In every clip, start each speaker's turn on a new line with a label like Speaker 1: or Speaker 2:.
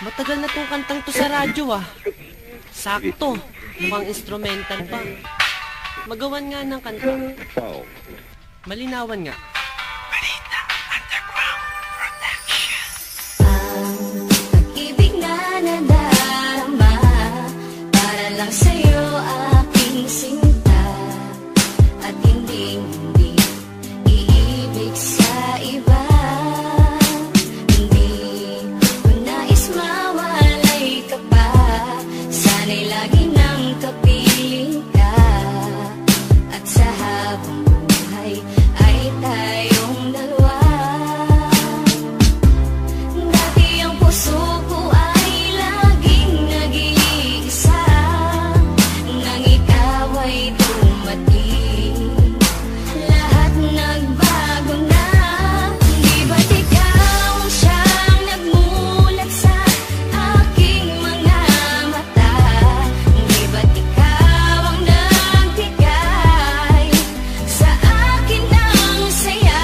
Speaker 1: Matagal na tong kantang to sa radyo ah. Sakto, mukhang instrumental pa. Magawan nga ng kanta. Malinawan nga.
Speaker 2: Balita Underground Production.
Speaker 3: Ang pag-ibig na nadarama para lang sa'yo aking sinta, at hindi iibig sa iba. Hindi ko nais mawalay ka pa, sana'y lagi nang kapiling ka, at sa habang buhay ay tayong dalawa. Dati ang puso ko ay laging nag-iisa, nang ikaw ay dumating, lahat nagbago na. Di ba't ikaw ang siyang nagmulat sa aking mga mata? Di ba't ikaw ang nagbigay sa akin ng saya?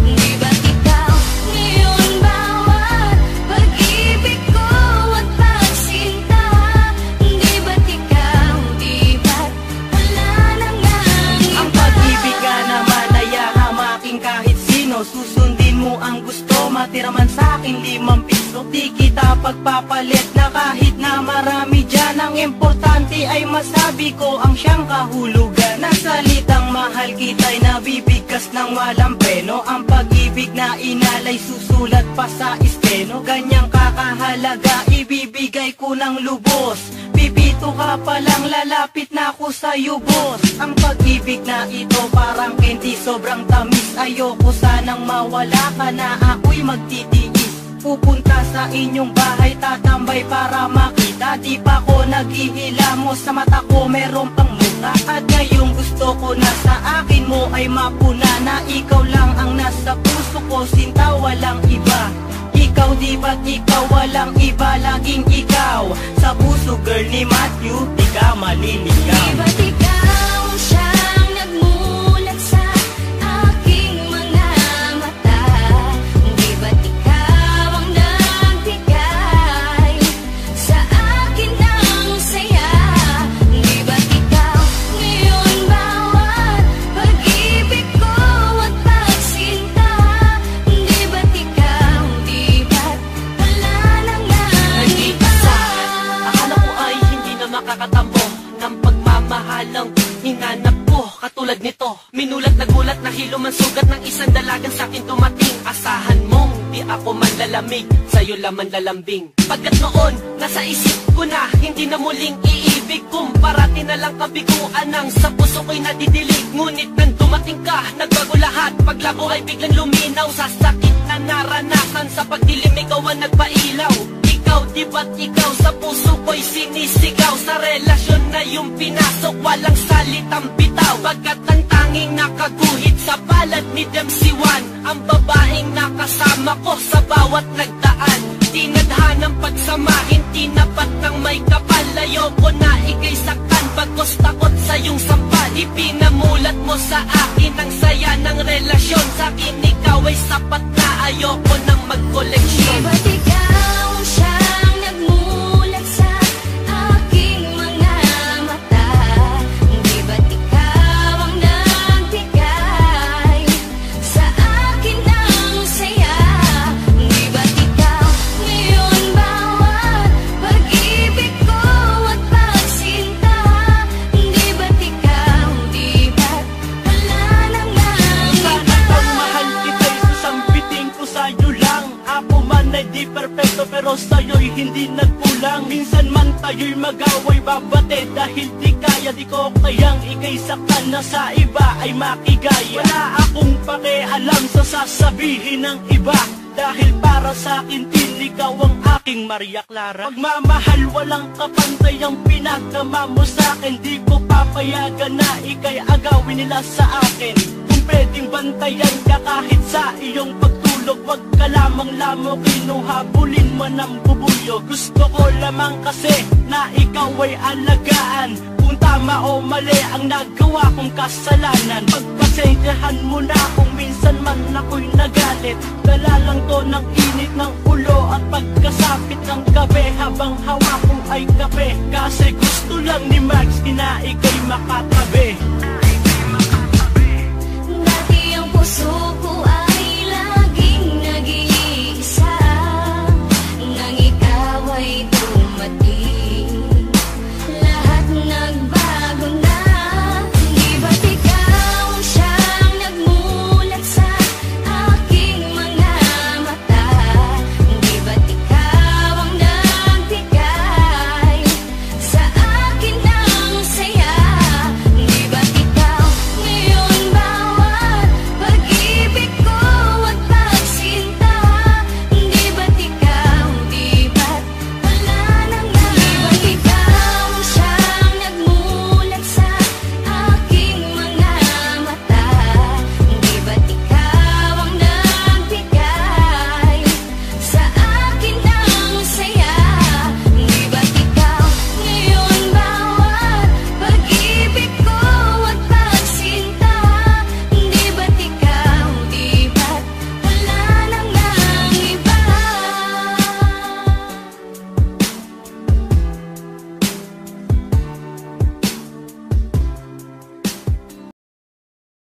Speaker 3: Di ba't ikaw ngayon bawat pag-ibig ko at pagsinta? Di ba't ikaw, di ba't wala na ngang iba?
Speaker 4: Ang pag-ibig ka naman ay hamaking kahit sino. Susundin mo ang gusto, matira man sa'kin 5 piso. Di kita pagpapalit na kahit na marami dyan. Ang importante ay masabi ko ang siyang kahulugan. Na salitang mahal kita'y nabibigkas ng walang preno. Ang pag-ibig na inalay susulat pa sa esteno. Ganyang kakahalaga ibibigay ko ng lubos. Pipito ka palang lalapit na ako sa'yo, boss. Ang pag-ibig na ito parang candy, sobrang tamis. Ayoko sanang mawala ka na ako'y magtitiis. Pupunta sa inyong bahay, tatambay para makita. Di pa ko naghihilamos, sa mata ko meron pang muka. At ngayong gusto ko na sa akin mo ay mapuna, na ikaw lang ang nasa puso ko, sinta walang iba. Ikaw di ba't ikaw walang iba, laging ikaw sa puso, girl ni Matthew, di ka maliligaw.
Speaker 3: Di ba't ikaw ang siyang nagmulat sa aking mga mata? Di ba't ikaw ang nagbigay sa akin ng saya? Di ba't ikaw ngayon bawat pag-ibig ko at pagsinta? Di ba't ikaw, di ba't wala na ngang iba?
Speaker 1: Akala ko ay hindi na makakatampo ng pagmamahalang hinanap ko. Katulad nito, minulat na gulat na hilo man sugat ng isang dalagang sa'kin dumating. Asahan mong di ako manlalamig, sa'yo laman lalambing. Pagkat noon, nasa isip ko na hindi na muling iibig. Kung parati na lang kabiguan ang sa puso ko'y nadidilig. Ngunit nang dumating ka, nagbago lahat. Paglabo ay biglang luminaw sa sakit na naranasan. Sa pagdilim ikaw ang nagpailaw. Ikaw, di ba't ikaw sa puso ko'y sinisigaw? Sa relasyon na yung pinasok, walang salitang bitaw. Pagkat ang tanging nakaguhit sa palad ni Dempsey-Wan, ang babaeng nakasama ko sa bawat nagdaan. Tinadhanang pagsamahin, tinapat ng may kapal. Ayoko na ika'y saktan, bagos takot sa iyong sampal. Ipinamulat mo sa akin ang saya ng relasyon. Sa akin ikaw ay sapat na, ayoko nang
Speaker 3: Di
Speaker 1: magkoleksyon.
Speaker 3: ba't ikaw ang siyang nagmulat sa aking mga mata? Di ba't ikaw ang nagbigay sa akin ng saya? Di ba't ikaw ngayon bawat pag-ibig ko at pagsinta? Di ba't ikaw, di ba't wala na ngang
Speaker 4: Sana
Speaker 3: iba?
Speaker 4: kang mahal kita'y sasambitin ko sa'yo lang. Ako man ay di perfecto pero sa'yo'y hindi nagkulang. Minsan man tayo'y mag-away, babate dahil di kaya. Di ko kayang ika'y saktan na sa iba ay makigaya. Wala akong pakialam sa sasabihin ng iba, dahil para sa'kin din ikaw ang aking Maria Clara. Pagmamahal walang kapantay ang pinagdama mo sa'kin. Di ko papayagan na ika'y agawin nila sa akin. Kung pwedeng bantayan ka kahit sa iyong pagtulog, wag ka lamang lamukin o habulin man ang bubulyo. Gusto ko lamang kasi na ikaw ay alagaan. kung tama o mali ang nagawa kong kasalanan. Pagpasensyahan mo na kung minsan man ako'y nagalit. Dala lang to ng init ng ulo at pagkasapit ng gabi, habang hawak ko ay kape. Kasi gusto lang ni Max na ika'y makatabi.
Speaker 3: Dati ang puso ko